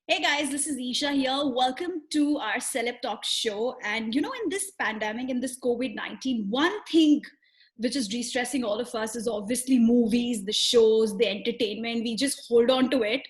Hey guys, this is Isha here. Welcome to our Celeb Talk show. And in this pandemic, in this COVID 19, one thing which is de stressing all of us is obviously movies, the shows, the entertainment. We just hold on to it.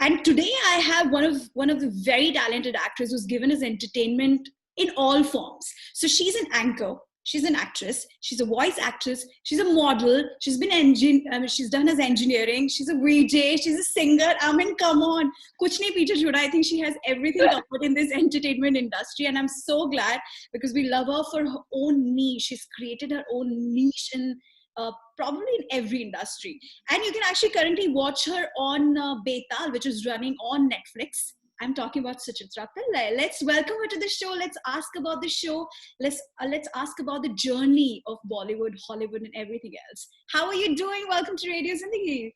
And today I have one of the very talented actors who's given us entertainment in all forms. So she's an anchor. She's an actress. She's a voice actress. She's a model. She's done as engineering. She's a VJ. She's a singer. I mean, come on, kuch nahi piche chhoda. I think she has everything covered in this entertainment industry, and I'm so glad because we love her for her own niche. She's created her own niche in probably in every industry, and you can actually currently watch her on Betal, which is running on Netflix. I'm talking about Suchitra Pillai. Let's welcome her to the show. Let's ask about the show. Let's ask about the journey of Bollywood, Hollywood, and everything else. How are you doing? Welcome to Radio Zindagi.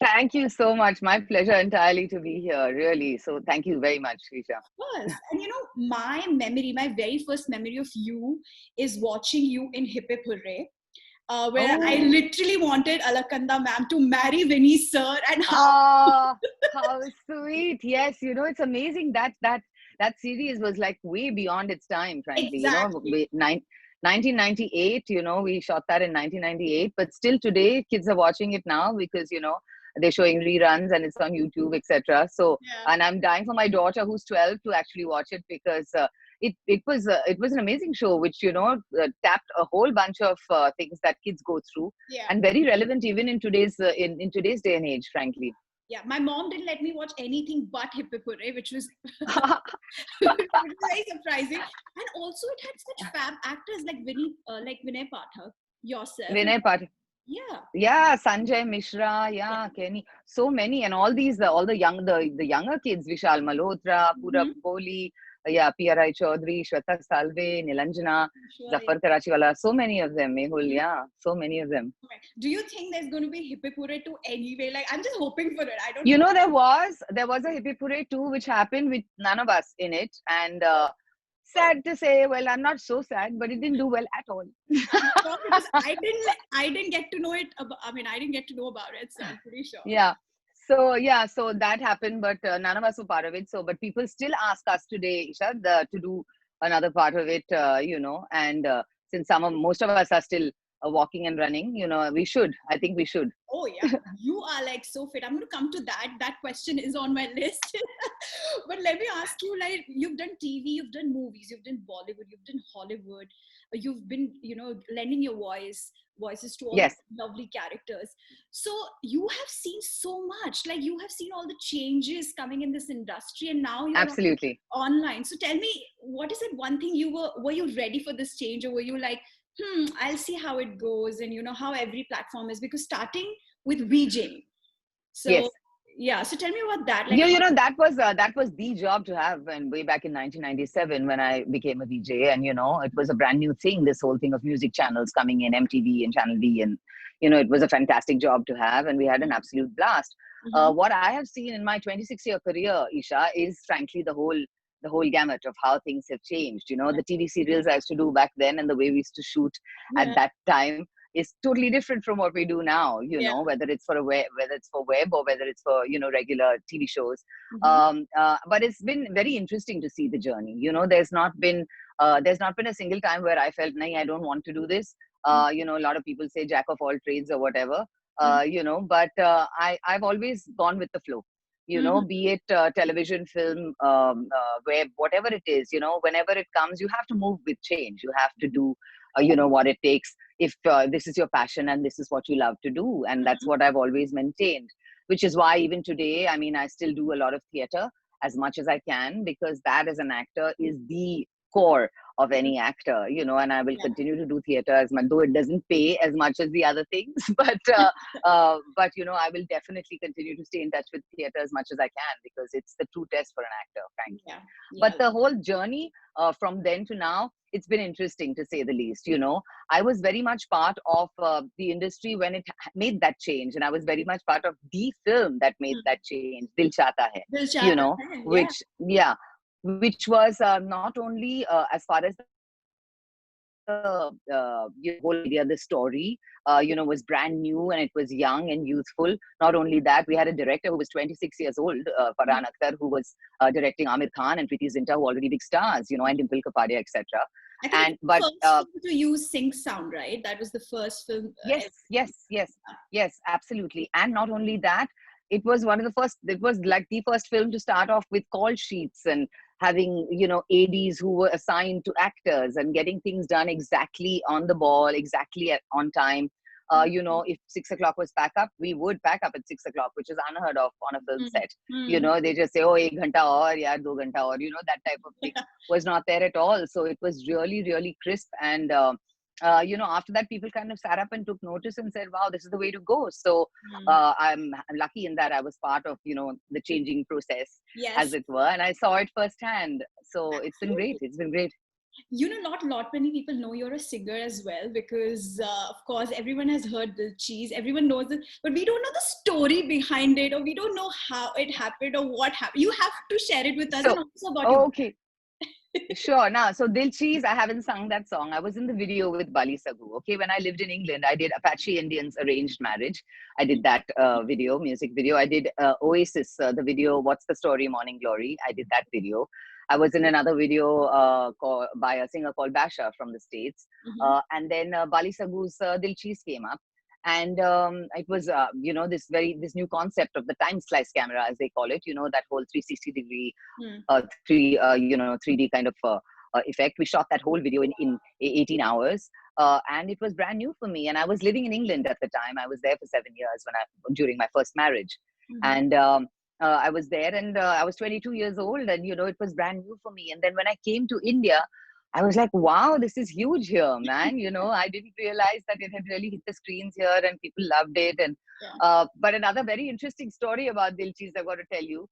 Thank you so much. My pleasure entirely to be here, really. So thank you very much, Risha. Course. And my very first memory of you is watching you in Hippe Hurray, where I Oh, literally wanted Alakanda ma'am to marry Vinny sir, and how ah, how sweet. Yes, it's amazing that series was like way beyond its time, frankly. exactly. 1998, we shot that in 1998, but still today kids are watching it now because, they're showing reruns and it's on YouTube, etc. So, Yeah. and I'm dying for my daughter who's 12 to actually watch it because it was an amazing show which tapped a whole bunch of things that kids go through Yeah. and very relevant even in today's in today's day and age, frankly. Yeah. My mom didn't let me watch anything but Hippe Hurray, which was which was very surprising. And also it had such fab actors like Vinay Pathak, yourself. Vinay Patil. Yeah. Yeah, Sanjay Mishra, Yeah. yeah, Kenny, so many, and all these, all the younger kids, Vishal Malhotra, Purab Mm-hmm. Kohli, yeah, P.R.I. Chaudhary, Shweta Salve, Nilanjana, Sure. Zafar Karachiwala, so many of them, Mehul, yeah, so many of them. Okay. Do you think there's going to be Hippipure to anyway? Like, I'm just hoping for it. I don't You know. know, there was a Hippie Parade too, which happened with none of us in it, and sad to say, well, I'm not so sad, but it didn't do well at all. I'm sure because I didn't get to know it. I mean, I didn't get to know about it, so I'm pretty sure. Yeah. So yeah, so that happened, but none of us were part of it. So, but people still ask us today, Isha, to do another part of it, and since most of us are still walking and running, we should. I think we should. Oh yeah, you are like so fit. I'm going to come to that. That question is on my list. But let me ask you, like, you've done TV, you've done movies, you've done Bollywood, you've done Hollywood. You've been, lending your voices to all Yes, these lovely characters. So you have seen so much. Like you have seen all the changes coming in this industry, and now you're absolutely. online. So tell me, what is it? One thing were you ready for this change, or were you like, I'll see how it goes, and how every platform is, because starting with VJing. So Yes. yeah, so tell me about that. Like, That was the job to have when way back in 1997 when I became a DJ, and it was a brand new thing. This whole thing of music channels coming in, MTV and Channel V, and it was a fantastic job to have, and we had an absolute blast. mm-hmm, What I have seen in my 26-year career, Isha, is frankly the whole gamut of how things have changed. The TV serials I used to do back then and the way we used to shoot at yeah, that time is totally different from what we do now, yeah, whether it's for whether it's for web or whether it's for regular TV shows. mm-hmm, But it's been very interesting to see the journey. There's not been a single time where I felt, "Nahi, I don't want to do this." A lot of people say jack of all trades or whatever. mm-hmm, But I've always gone with the flow. mm-hmm, Be it television, film, web, whatever it is. Whenever it comes, you have to move with change. You have to do, what it takes if this is your passion and this is what you love to do. And that's mm-hmm, what I've always maintained, which is why even today, I mean, I still do a lot of theater as much as I can, because that as an actor is the core of mm-hmm, any actor, and I will yeah, continue to do theater as much, though it doesn't pay as much as the other things. But I will definitely continue to stay in touch with theater as much as I can, because it's the true test for an actor, frankly. yeah, But yeah, the whole journey from then to now, it's been interesting to say the least. I was very much part of the industry when it made that change, and I was very much part of the film that made mm. that change, Dil Chahta Hai, Dil Chahta Hai, yeah, which, yeah, which was not only as far as whole idea, the story, was brand new and it was young and youthful. Not only that, we had a director who was 26 years old, Farhan Akhtar, who was directing Amir Khan and Preeti Zinta, who are already big stars, and Dimple Kapadia, etc. I think And it's the but first film to use sync sound, right? That was the first film. Yes, yes, yes, yes, absolutely. And not only that, it was one of the first, it was like the first film to start off with call sheets and having, ADs who were assigned to actors and getting things done exactly on the ball, exactly on time. If 6 o'clock was pack up, we would pack up at 6 o'clock, which is unheard of on a film set. They just say, oh, 1 ghanta aur, yeah, 2 ghanta aur, that type of thing was not there at all. So it was really, really crisp. And after that, people kind of sat up and took notice and said, wow, this is the way to go. So I'm lucky in that I was part of, the changing process, as it were. And I saw it firsthand. So it's been great. It's been great. Not a lot many people know you're a singer as well, because of course everyone has heard the cheese, everyone knows it, but we don't know the story behind it, or we don't know how it happened or what happened. You have to share it with us, and also about okay. Sure. Now, so Dil Cheese, I haven't sung that song. I was in the video with Bali Sagoo. Okay, when I lived in England, I did Apache Indians Arranged Marriage. I did that music video. I did Oasis, the video What's the Story, Morning Glory. I did that video. I was in another video by a singer called Basha from the States. And then Bali Sagoo's Dil Cheese came up. And it was, this new concept of the time slice camera, as they call it, that whole 360-degree, 3D kind of effect. We shot that whole video in 18 hours. And it was brand new for me. And I was living in England at the time. I was there for 7 years during my first marriage. And I was there, and I was 22 years old, and, it was brand new for me. And then when I came to India, I was like, wow, this is huge here, man. I didn't realize that it had really hit the screens here and people loved it. And but another very interesting story about Dil Cheese I've got to tell you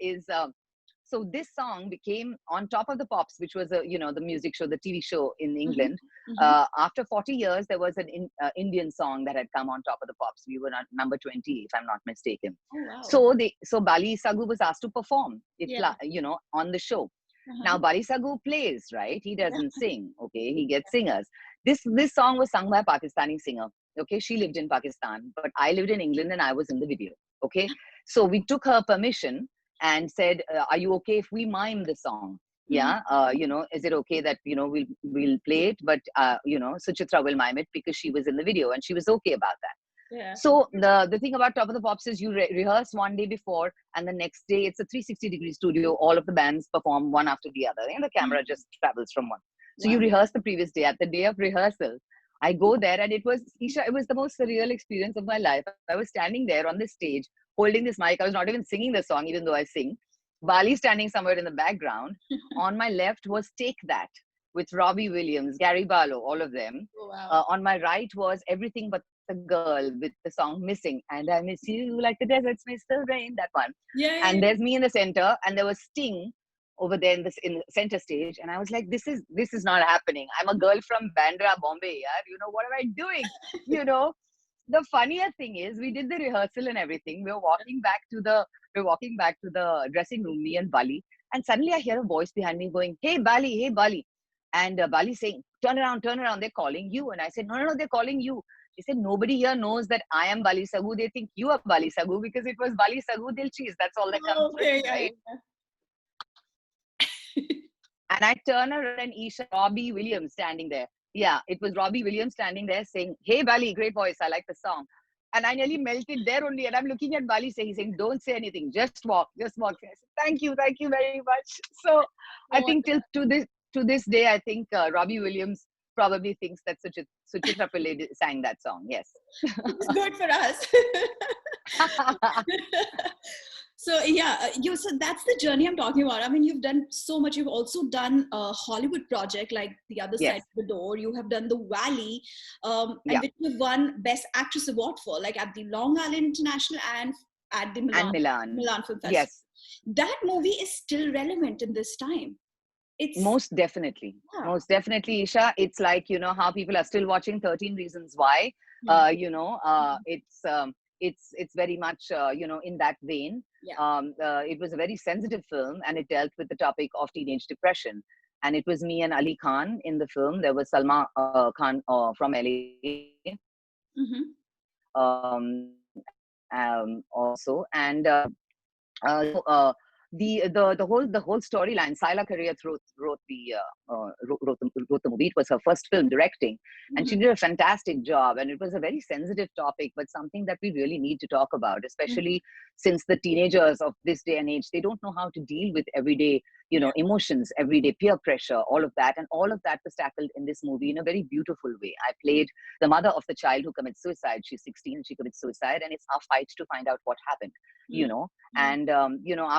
is, so this song became On Top of the Pops, which was the music show, the TV show in England. After 40 years, there was an Indian song that had come on Top of the Pops. We were at number 20, if I'm not mistaken. Oh, wow. So Bali Sagoo was asked to perform on the show. Now Bali Sagoo plays, right? He doesn't sing. Okay, he gets singers. This song was sung by a Pakistani singer. Okay, she lived in Pakistan, but I lived in England and I was in the video. Okay, so we took her permission and said, are you okay if we mime the song? Yeah, is it okay that we'll play it, but Suchitra will mime it, because she was in the video and she was okay about that. Yeah. So the thing about Top of the Pops is you rehearse one day before, and the next day it's a 360-degree studio. All of the bands perform one after the other, and the camera just travels from one. So you rehearse the previous day. At the day of rehearsal, I go there, and it was the most surreal experience of my life. I was standing there on this stage, holding this mic. I was not even singing the song, even though I sing. Bali standing somewhere in the background. On my left was Take That with Robbie Williams, Gary Barlow, all of them. Oh, wow. On my right was Everything But the Girl with the song Missing, and I Miss You Like the Deserts Miss the Rain, that one. And there's me in the center, and there was Sting over there in the center stage, and I was like, this is not happening. I'm a girl from Bandra, Bombay. What am I doing? The funnier thing is, we did the rehearsal and everything. We're walking back to the dressing room, me and Bali, and suddenly I hear a voice behind me going, hey Bali, and Bali saying, turn around, they're calling you. And I said, no, they're calling you. She said, nobody here knows that I am Bali Sagoo. They think you are Bali Sagoo, because it was Bali Sagoo Dil Cheese. That's all that comes with, right? And I turn around, and Robbie Williams standing there. Yeah, it was Robbie Williams standing there saying, hey Bali, great voice, I like the song. And I nearly melted there only. And I'm looking at Bali saying, don't say anything, just walk. I said, thank you very much. So I think to this day, I think Robbie Williams probably thinks that Suchitra Pillai sang that song. Yes. It's good for us. So so that's the journey I'm talking about. I mean, you've done so much. You've also done a Hollywood project like The Other Side of the Door. You have done The Valley, and which you've won Best Actress Award for, like at the Long Island International and at the Milan Film Festival. Yes. That movie is still relevant in this time. It's most definitely, Isha. It's like, how people are still watching 13 Reasons Why. It's very much in that vein. It was a very sensitive film, and it dealt with the topic of teenage depression. and it was me and Ali Khan in the film. There was Salma Khan from LA, Mm-hmm. also, and the whole storyline. Saila Karia wrote the movie. It was her first film directing, and she Mm-hmm. did a fantastic job. And it was a very sensitive topic, but something that we really need to talk about, Mm-hmm. especially since the teenagers of this day and age, they don't know how to deal with everyday, Yeah. emotions, everyday peer pressure, all of that, and all of that was tackled in this movie in a very beautiful way. I played the mother of the child who commits suicide. She's 16, she commits suicide, and it's our fight to find out what happened. You Mm-hmm. know, Mm-hmm. and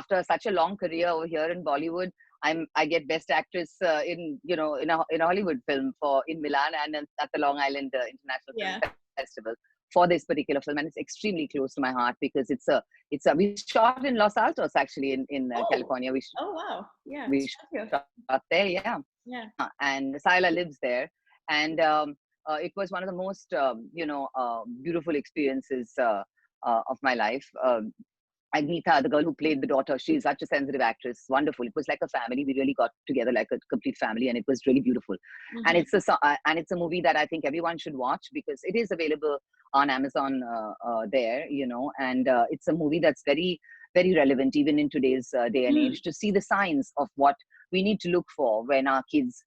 after such a long career over here in Bollywood, I get Best Actress in a Hollywood film for in Milan and at the Long Island International Film Yeah. Festival for this particular film, and it's extremely close to my heart because it's a we shot in Los Altos, actually, in Oh. California. Oh wow. Yeah. We Sure. Here. shot there, yeah. Yeah. And Saila lives there, and it was one of the most beautiful experiences of my life. Agnetha, the girl who played the daughter, she's such a sensitive actress. Wonderful. It was like a family. We really got together like a complete family, and it was really beautiful. And Mm-hmm. it's a movie that I think everyone should watch because it is available on Amazon there, and it's a movie that's very, very relevant even in today's day and Mm. age, to see the signs of what we need to look for when our kids,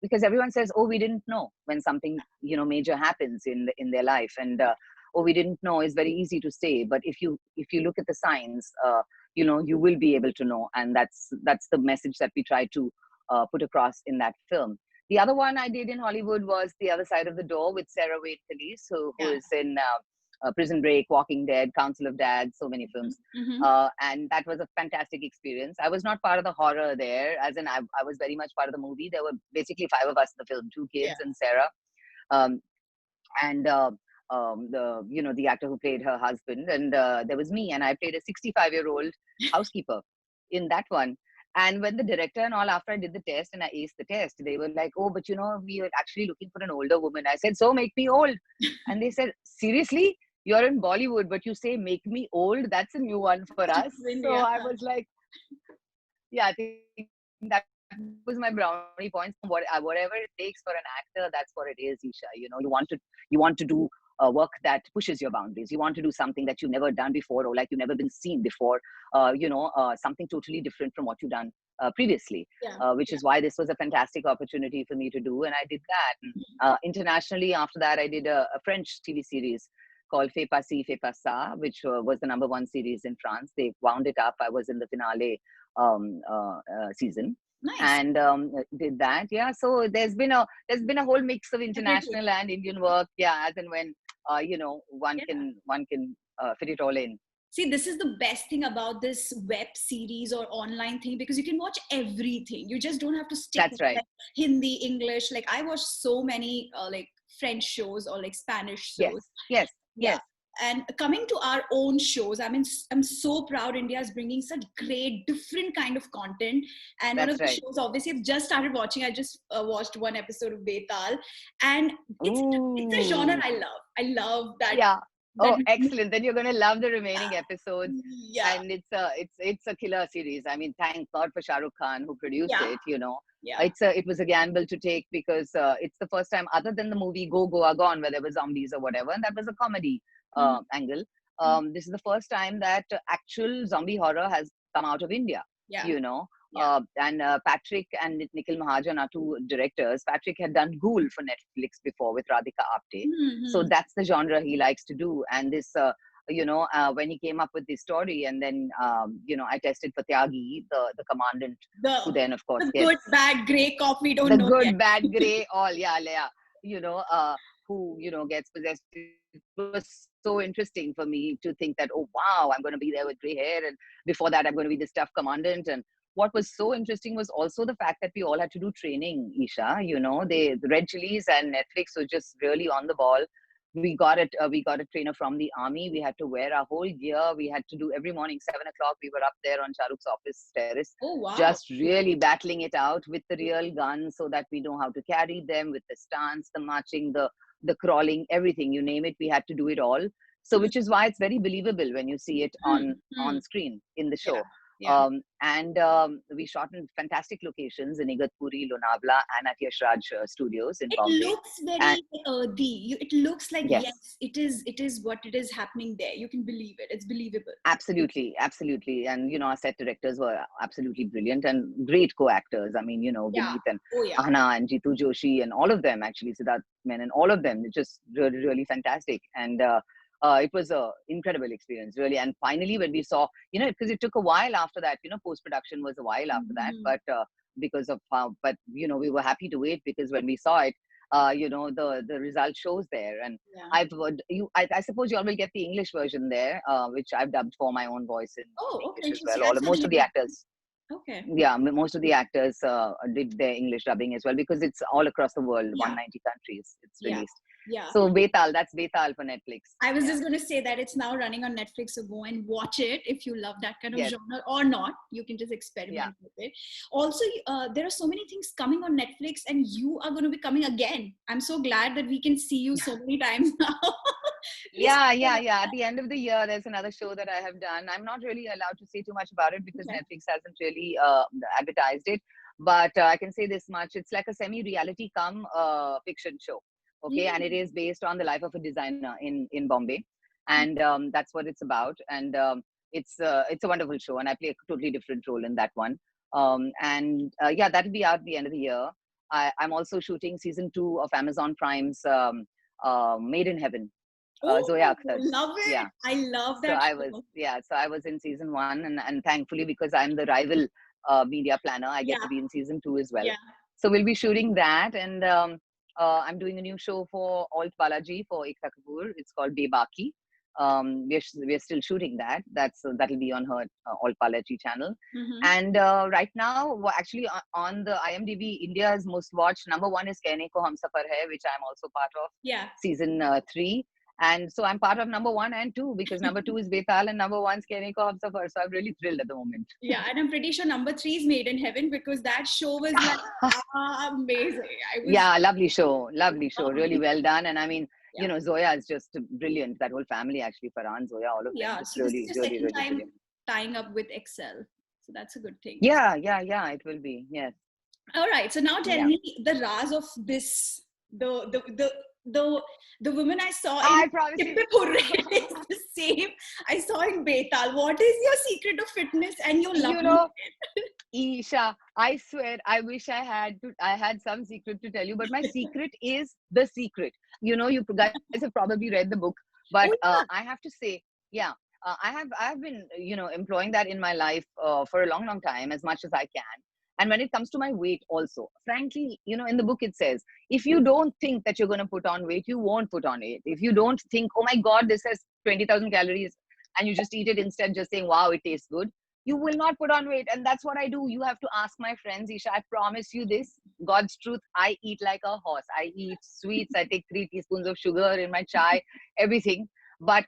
because everyone says, oh, we didn't know when something major happens in their life, and or we didn't know is very easy to say, but if you look at the signs, you will be able to know, and that's the message that we try to put across in that film. The other one I did in Hollywood was The Other Side of the Door with Sarah Wade Callies, who Yeah. is in Prison Break, Walking Dead, Council of Dads, so many films. Mm-hmm. And that was a fantastic experience. I was not part of the horror there, as in I was very much part of the movie. There were basically five of us in the film, two Yeah. kids and Sarah. Um, and the actor who played her husband, and there was me, and I played a 65-year-old housekeeper in that one. And when the director and all, after I did the test and I aced the test, they were like, oh, but we are actually looking for an older woman. I said, so make me old. And they said, seriously, you're in Bollywood but you say make me old? That's a new one for us. So Yeah. I was like, yeah, I think that was my brownie points. Whatever it takes for an actor, that's what it is, Isha. You want to do work that pushes your boundaries. You want to do something that you've never done before, or like you've never been seen before. Something totally different from what you've done previously. Yeah. Which is why this was a fantastic opportunity for me to do, and I did that. And, internationally, after that, I did a French TV series called Fais pas ci, fais pas ça, which was the number one series in France. They wound it up. I was in the finale season, Nice. and did that. Yeah, so there's been a whole mix of Everything. international and Indian work. Yeah, as and when one Yeah. can fit it all in. See, this is the best thing about this web series or online thing, because you can watch everything. You just don't have to stick That's with right. like Hindi, English. Like I watch so many like French shows or like Spanish Yes, shows. yes, Yeah. yes. And coming to our own shows, I mean, I'm so proud India is bringing such great, different kind of content. And one of That's the right. shows, obviously, I've just started watching. I just watched one episode of Betal, and it's a genre Ooh, I love. I love that. yeah. That Oh, excellent. Then you're going to love the remaining episodes. yeah, And it's a killer series. I mean, thank God for Shah Rukh Khan who produced yeah, it. yeah. It was a gamble to take because it's the first time, other than the movie Go Goa Gone, where there were zombies or whatever, and that was a comedy Mhm, angle. mhm. This is the first time that actual zombie horror has come out of India. Yeah, You know, yeah. and Patrick and Nikhil Mahajan are two directors. Patrick had done Ghoul for Netflix before with Radhika Apte, so Mhm. that's the genre he likes to do. And this when he came up with this story, and then I tested for Tyagi, the commandant, The who then of course the good, gets bad, gray cop we don't the know yet. good, bad, gray, all, yeah, yeah, who gets possessed. It was so interesting for me to think that, oh wow, I'm going to be there with gray hair, and before that I'm going to be this tough commandant. And what was so interesting was also the fact that we all had to do training, Isha. The Red Chilies and Netflix was just really on the ball. We got a trainer from the army. We had to wear our whole gear. We had to do every morning 7 o'clock. We were up there on Shah Rukh's office terrace, Oh wow. just really battling it out with the real guns, so that we know how to carry them, with the stance, the marching, the crawling, everything, you name it. We had to do it all. So, which is why it's very believable when you see it Mm, on mm. screen in the Yeah, show. Yeah. And we shot in fantastic locations in Igatpuri, Lonavala, and at Yash Raj Studios in It Bombay. looks And very earthy. It looks like, yes, yes, it is what it is happening there. You can believe it. It's believable. absolutely, absolutely. And our set directors were absolutely brilliant and great co-actors. I mean, Yeah. Vineet and Oh yeah. Ahna and Jitu Joshi and all of them, actually, Siddharth Menon, all of them, just really, really fantastic. And it was a incredible experience, really. And finally, when we saw, because it took a while after that, post-production was a while after that, Mhm. but because of how, but, we were happy to wait because when we saw it, the result shows there. And Yeah. I suppose you all will get the English version there, which I've dubbed for my own voice in Oh, English okay, as well. interesting. I'll Most certainly of the do actors, that. Okay. yeah, most of the actors did their English dubbing as well because it's all across the world, Yeah. 190 countries it's Yeah. released. Yeah. So Betal, that's Betal for Netflix. I was Yeah. just going to say that it's now running on Netflix, so go and watch it if you love that kind of Yes. genre, or not. You can just experiment with it. Also, there are so many things coming on Netflix, and you are going to be coming again. I'm so glad that we can see you so many times now. Yeah. At the end of the year, there's another show that I have done. I'm not really allowed to say too much about it because Okay. Netflix hasn't really advertised it. But I can say this much: it's like a semi-reality come fiction show. Okay, and it is based on the life of a designer in Bombay, and that's what it's about. And it's a wonderful show, and I play a totally different role in that one. Yeah, that'll be out at the end of the year. I'm also shooting season 2 of Amazon Prime's Made in Heaven. Zoya Oh, Akhtar. love it. Yeah. I love So that show. I was in season 1, and thankfully because I'm the rival media planner, I get Yeah. to be in season 2 as well. Yeah. So we'll be shooting that, and I'm doing a new show for Alt Balaji for Ekta Kapoor. It's called Bebaki. We're still shooting that. That'll be on her Alt Balaji channel. Mhm. And right now, actually on the IMDb, India's most watched #1 is Kehne Ko Humsafar Hai, which I'm also part of. Yeah. Season 3. And so I'm part of #1 and 2 because #2 is Betal and #1 is Kehne Ko Humsafar. So I'm really thrilled at the moment. Yeah, and I'm pretty sure number 3 is Made in Heaven because that show was like amazing. I was Yeah, lovely show, really amazing. well done. And I mean, Yeah. Zoya is just brilliant. That whole family, actually, Farhan, Zoya, all of them, Yeah, just so this is really, your really, second really time brilliant. tying up with Excel. So that's a good thing. Yeah, it will be. Yes. All right. So now tell Yeah. me the raz of this the woman I saw in I promise you. Tippe Purre is the same I saw in Betal. What is your secret of fitness and your love? Isha, I swear, I wish I had some secret to tell you, but my secret is the secret. You guys have probably read the book, but Oh yeah. I have to say, yeah, I have been, employing that in my life for a long, long time, as much as I can. And when it comes to my weight also, frankly, in the book it says, if you don't think that you're going to put on weight, you won't put on it. If you don't think, oh my God, this has 20,000 calories, and you just eat it instead, just saying, wow, it tastes good, you will not put on weight. And that's what I do. You have to ask my friends, Isha. I promise you this, God's truth. I eat like a horse. I eat sweets. I take 3 teaspoons of sugar in my chai, everything.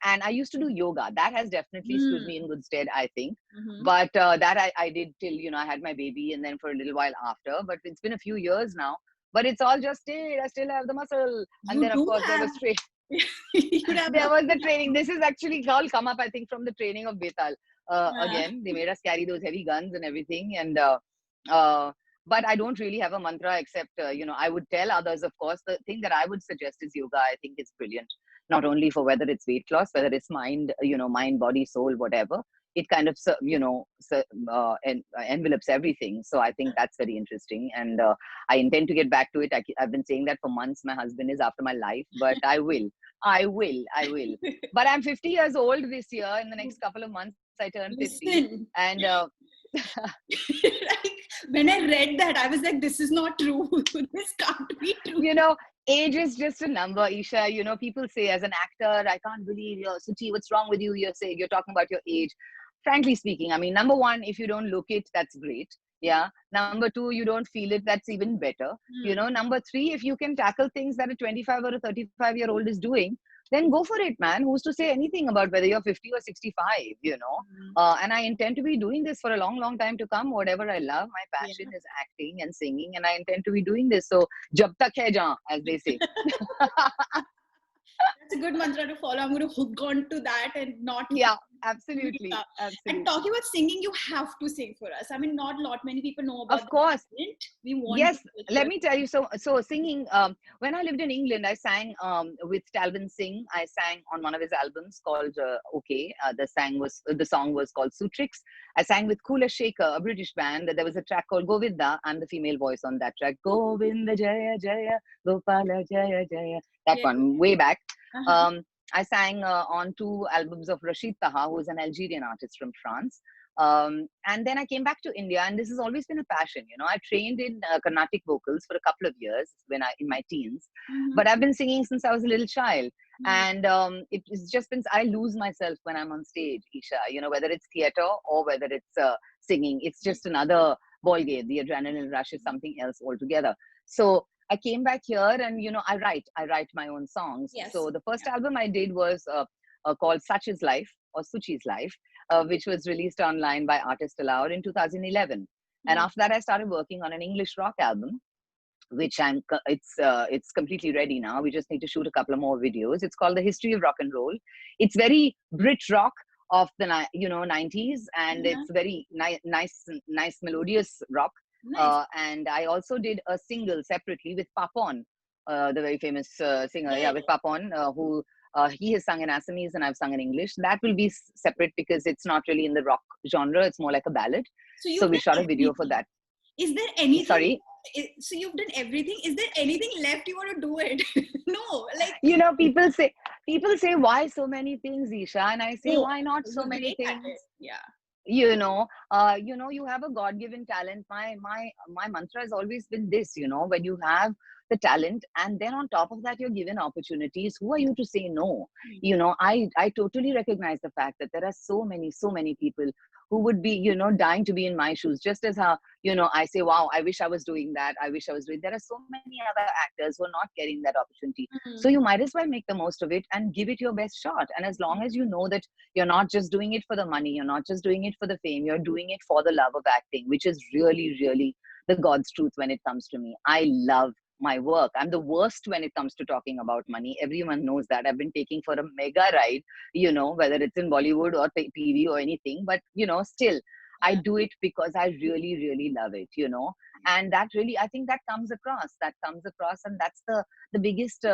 And I used to do yoga. That has definitely stood me in good stead, I think. Mm-hmm. But that I did till, I had my baby, and then for a little while after. But it's been a few years now. But it's all just stayed. I still have the muscle. And then, of course, there was there was the training. This is actually all come up, I think, from the training of Betal. Again, they made us carry those heavy guns and everything. And but I don't really have a mantra except, I would tell others, of course. The thing that I would suggest is yoga. I think it's brilliant, not only for whether it's weight loss, whether it's mind, mind, body, soul, whatever. It kind of, envelopes everything. So I think that's very interesting. And I intend to get back to it. I've been saying that for months. My husband is after my life, but I will. But I'm 50 years old this year. In the next couple of months, I turn 50. Listen. And like, when I read that, I was like, this is not true. This can't be true. Age is just a number, Isha. People say, as an actor, I can't believe Suchi, what's wrong with you? You're talking about your age. Frankly speaking, I mean, #1, if you don't look it, that's great. Yeah. #2, you don't feel it, that's even better. #3, if you can tackle things that a 25 or a 35-year-old is doing, then go for it, man. Who's to say anything about whether you're 50 or 65, and I intend to be doing this for a long, long time to come. Whatever I love, my passion is acting and singing, and I intend to be doing this. So, jab tak hai jaan, as they say. That's a good mantra to follow. I'm going to hook on to that and not Absolutely, And absolutely. talking about singing, you have to sing for us. I mean, not a lot many people know about Of the course. talent. We want Yes, to let hear. me tell you. So singing. When I lived in England, I sang with Talvin Singh. I sang on one of his albums called OK. The song was called Sutrix. I sang with Kula Shaker, a British band. There was a track called Govinda. I'm the female voice on that track. Govinda Jaya Jaya Gopala Jaya Jaya. That Yeah. one way back. Uh-huh. Um, I sang on two albums of Rashid Taha, who is an Algerian artist from France. And then I came back to India, and this has always been a passion. I trained in Carnatic vocals for a couple of years when I in my teens, Mm-hmm. but I've been singing since I was a little child. Mm. And it's just been I lose myself when I'm on stage, Isha. Whether it's theater or whether it's singing, it's just another ball game. The adrenaline rush is something else altogether. So I came back here, and I write my own songs. Yes. So the first Yeah. album I did was called Such Is Life or Suchi's Life, which was released online by Artist Aloud in 2011. And Mm. after that, I started working on an English rock album, which it's completely ready now. We just need to shoot a couple of more videos. It's called The History of Rock and Roll. It's very Brit rock of the 90s, and Uh-huh. it's very nice melodious rock. Nice. And I also did a single separately with Papon, the very famous singer, Yeah. with Papon, who he has sung in Assamese and I've sung in English. That will be separate because it's not really in the rock genre. It's more like a ballad. So So you've we done shot a video for everything. that. Is there anything? Sorry. So you've done everything. Is there anything left you want to do it? No, like People say why so many things, Isha, and I say oh, why not so you're many great at things. it. Yeah. You have a god-given talent. My mantra has always been this. When you have the talent and then on top of that you're given opportunities, who are you to say no? I totally recognize the fact that there are so many people who would be dying to be in my shoes, just as how I say, wow, I wish I was doing that, I wish I was doing. There are so many other actors who are not getting that opportunity. So Mm. you might as well make the most of it and give it your best shot. And as long as you know that you're not just doing it for the money, you're not just doing it for the fame, you're doing it for the love of acting, which is really, really the God's truth when it comes to me. I love my work. I'm the worst when it comes to talking about money. Everyone knows that. I've been taking for a mega ride, whether it's in Bollywood or TV or anything, but, still, I Yeah. do it because I really, really love it. And that really, I think that comes across. And that's the biggest,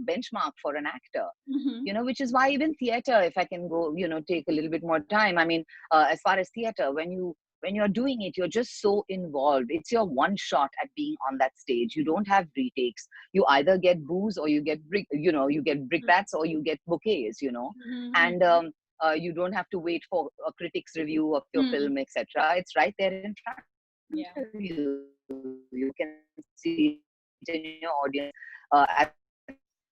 benchmark for an actor, Mm-hmm. which is why even theater, if I can go, take a little bit more time. I mean, as far as theater, when you're doing it, you're just so involved. It's your one shot at being on that stage. You don't have retakes. You either get boos or you get brickbats or you get bouquets. Mm-hmm. And you don't have to wait for a critic's review of your Mm. film, etc. It's right there in front Yeah. of you. You can see it in your audience,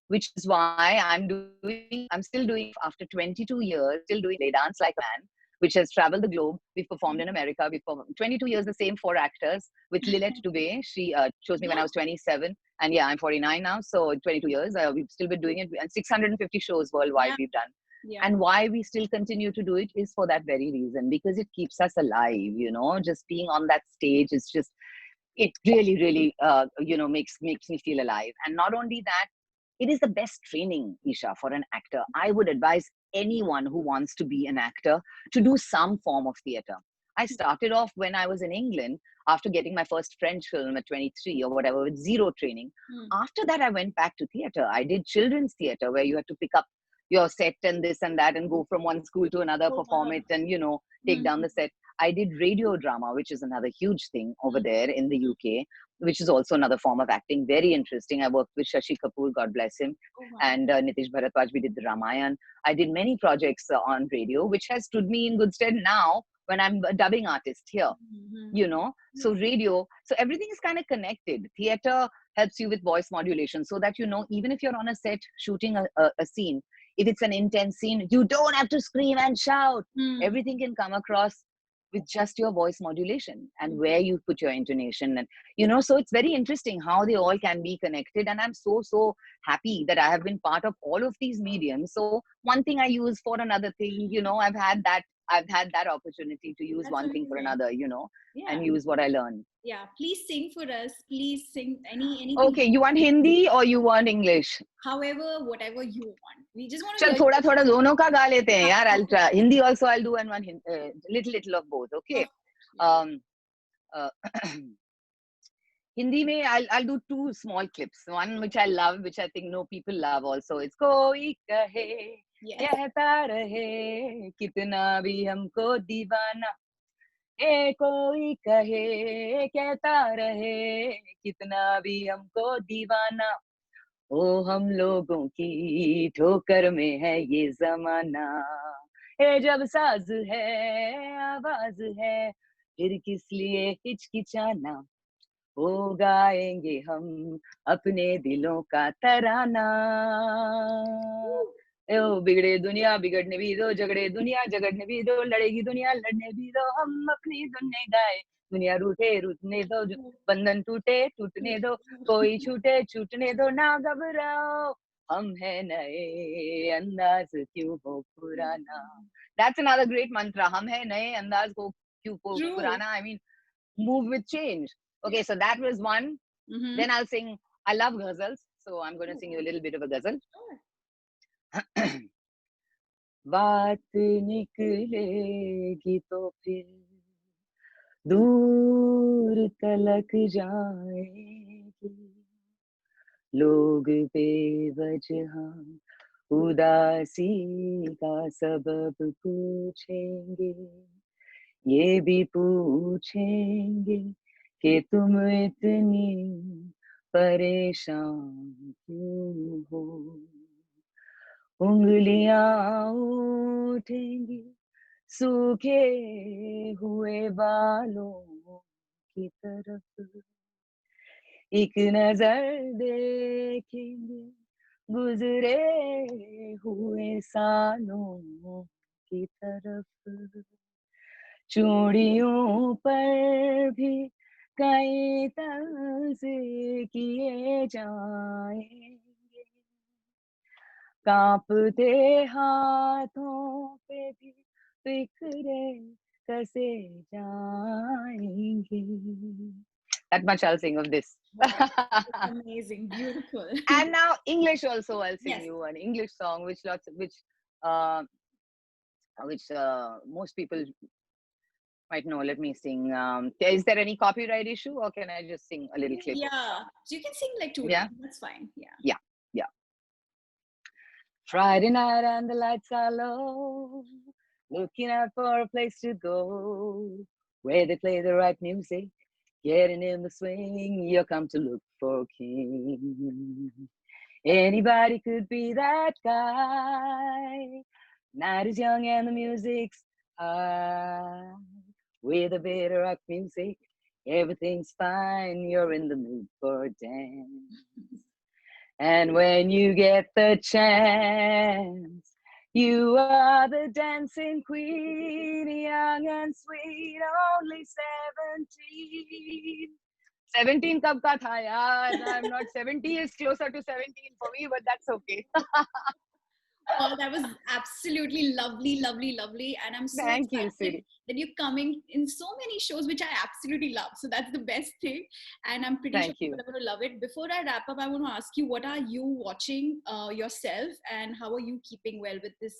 which is why I'm still doing after 22 years, still doing Play Dance Like a Man, which has traveled the globe. We've performed in America. We've performed 22 years, the same four actors with Lilette Dubé. She chose me when I was 27. And yeah, I'm 49 now. So 22 years, we've still been doing it. And 650 shows worldwide Yeah. we've done. Yeah. And why we still continue to do it is for that very reason, because it keeps us alive. Just being on that stage is just, it really, really, makes me feel alive. And not only that, it is the best training, Isha, for an actor. I would advise anyone who wants to be an actor to do some form of theater. I started off when I was in England after getting my first French film at 23 or whatever with zero training. Mm. After that, I went back to theater. I did children's theater where you had to pick up your set and this and that and go from one school to another, Oh, perform wow. it, and, take down Mm-hmm. the set. I did radio drama, which is another huge thing over there in the UK, which is also another form of acting. Very interesting. I worked with Shashi Kapoor, God bless him, Oh, wow. and Nitish Bharadwaj. We did the Ramayan. I did many projects on radio, which has stood me in good stead now when I'm a dubbing artist here. Mm-hmm. So radio, so everything is kind of connected. Theater helps you with voice modulation so that, even if you're on a set shooting a scene, if it's an intense scene, you don't have to scream and shout. Mm. Everything can come across with just your voice modulation and where you put your intonation. And, so it's very interesting how they all can be connected. And I'm so happy that I have been part of all of these mediums. So one thing I use for another thing, I've had that I've had that opportunity to use That's one thing for amazing. another, Yeah. and use what I learned. Yeah. Please sing for us. Please sing anything. Okay, you want Hindi or you want English? However, whatever you want. We just want to चल hear थोड़ा थोड़ा दोनों का गा लेते हैं यार. I'll you. try. Hindi also I'll do, and one little of both. Okay. Yeah. Uh, Hindi mein I'll do two small clips. One which I love, which I think no people love also. It's koi kahe Yes. कहता रहे कितना भी हमको दीवाना कोई कहे कहता रहे कितना भी हमको दीवाना ओ हम लोगों की ठोकर में है ये जमाना जब साज है आवाज है फिर किस लिए हिचकिचाना ओ गाएंगे हम अपने दिलों का तराना ओ बिगड़े दुनिया बिगड़ने भी दो झगड़े दुनिया झगड़ने भी दो लड़ेगी दुनिया लड़ने भी दो हम अपनी धुन में गाए दुनिया रूठे रूठने दो बंधन टूटे टूटने दो कोई छूटे छूटने दो ना घबराओ हम है नए अंदाज क्यों हो पुराना. That's another great mantra. हम है नए अंदाज को क्यों हो पुराना. I mean, move with change. Okay, so that was one. Mm-hmm. Then I'll sing. I love ghazals, so I'm going to sing you a little bit of a ghazal. बात निकलेगी तो फिर दूर तलक जाएगी लोग बेवजह उदासी का सबब पूछेंगे ये भी पूछेंगे कि तुम इतनी परेशान क्यों हो उंगलियां उठेंगी सूखे हुए बालों की तरफ एक नजर देखेंगे गुजरे हुए सालों की तरफ चूड़ियों पर भी कई तर्ज किए जाएंगे कांपते हाथों पे भी फिक्रे कसे जाएंगे. That much I'll sing of this. Wow, amazing, beautiful. And now English also I'll sing Yes. you an English song which most people might know. Let me sing. Is there any copyright issue or can I just sing a little clip? Yeah, so you can sing like two Yeah? lines. That's fine. Yeah. Friday night and the lights are low, looking out for a place to go where they play the right music, getting in the swing. You come to look for a king. Anybody could be that guy. Night is young and the music's high. With a bit of rock music, everything's fine. You're in the mood for a dance. And when you get the chance, you are the dancing queen, young and sweet, only 17. 17 kab ka tha yaar? I'm not 70 is closer to 17 for me, but that's okay. Oh, that was absolutely lovely, lovely, lovely. And I'm so Thank you, excited sweetie. that you're coming in so many shows, which I absolutely love. So that's the best thing. And I'm pretty sure people are going to love it. Before I wrap up, I want to ask you, what are you watching yourself and how are you keeping well with this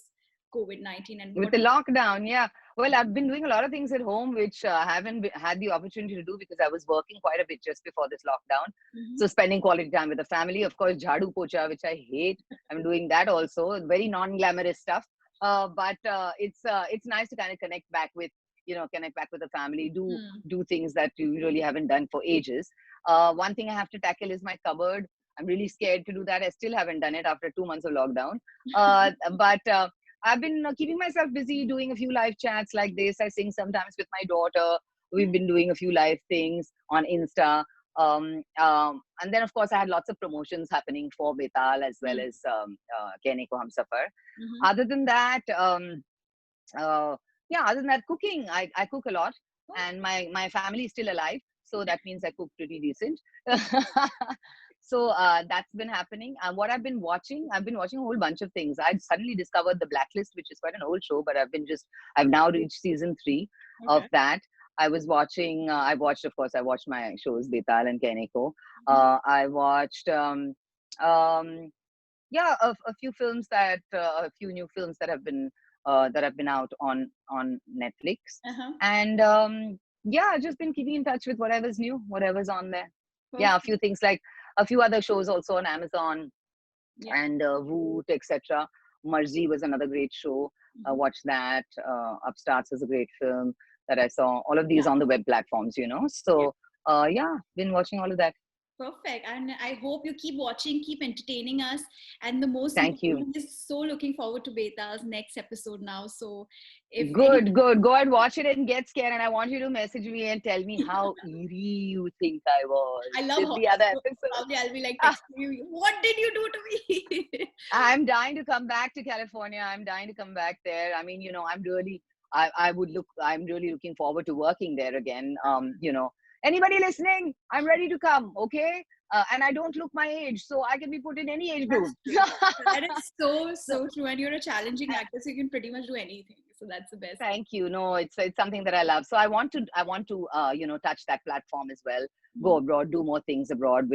COVID-19? And with the lockdown? Yeah. Well, I've been doing a lot of things at home, which I haven't had the opportunity to do because I was working quite a bit just before this lockdown. Mm-hmm. So spending quality time with the family, of course, jhadu pocha, which I hate. I'm doing that also. Very non-glamorous stuff. But it's nice to kind of connect back with the family, do things that you really haven't done for ages. One thing I have to tackle is my cupboard. I'm really scared to do that. I still haven't done it after 2 months of lockdown. But I've been keeping myself busy doing a few live chats like this. I sing sometimes with my daughter. We've been doing a few live things on Insta. And then, of course, I had lots of promotions happening for Betal as well as Kehne Ko Humsafar. Mm-hmm. Other than that, cooking. I cook a lot. And my family is still alive. So that means I cook pretty decent. So that's been happening. And what I've been watching a whole bunch of things. I suddenly discovered The Blacklist, which is quite an old show, but I've now reached season 3 of Okay. that. I was watching, of course, I watched my shows, Betal and Keneko. Mhm. I watched, um, yeah, a few films a few new films that have been out on Netflix. Uh-huh. And yeah, I've just been keeping in touch with whatever's new, whatever's on there. Yeah, a Perfect. few things like a few other shows also on Amazon Yeah. and Voot, etc. Marzi was another great show. Mhm. Watched that. Upstarts was a great film that I saw. All of these Yeah. on the web platforms, you know. Yeah. So yeah, been watching all of that. Perfect. And I hope you keep watching, keep entertaining us. And the most Thank you. important is so looking forward to Betal's next episode now. So if any, Good, good. Go and watch it and get scared. And I want you to message me and tell me how eerie you think I was I love in the horror, other so episode. probably I'll be like texting you, what did you do to me? I'm dying to come back to California. I'm dying to come back there. I mean, you know, I'm really looking forward to working there again. You know, anybody listening, I'm ready to come. Okay. And I don't look my age, so I can be put in any age group. That's true. That is so, So, so true. And you're a challenging actor, so you can pretty much do anything. So that's the best thing. thank you. No, it's something that I love. So I want to you know, touch that platform as well. Go Mhm. abroad, do more things abroad.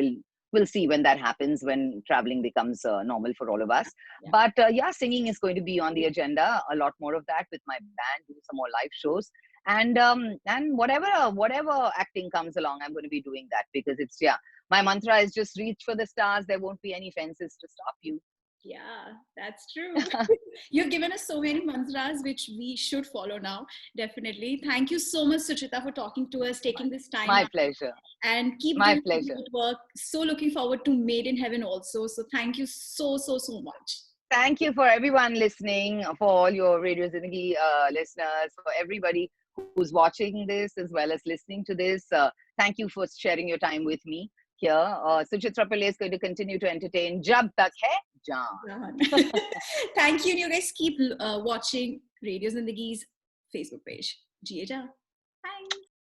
We'll see when that happens, when traveling becomes normal for all of us. Yeah. But yeah, singing is going to be on the agenda. A lot more of that with my band. Do some more live shows, and whatever acting comes along, I'm going to be doing that because it's, yeah. My mantra is just reach for the stars. There won't be any fences to stop you. Yeah, that's true. You've given us so many mantras which we should follow now. Definitely. Thank you so much, Suchita, for talking to us, taking this time My out, pleasure. and keep My doing the pleasure. great work. So looking forward to Made in Heaven also. So thank you so, so, so much. Thank you for everyone listening, for all your Radio Zindagi listeners, for everybody who's watching this as well as listening to this. Thank you for sharing your time with me here. Suchitra Pillai is going to continue to entertain. Jab tak hai jaan. Jahan. Thank you. And you guys keep watching Radio Zindagi's Facebook page. Jiye ja.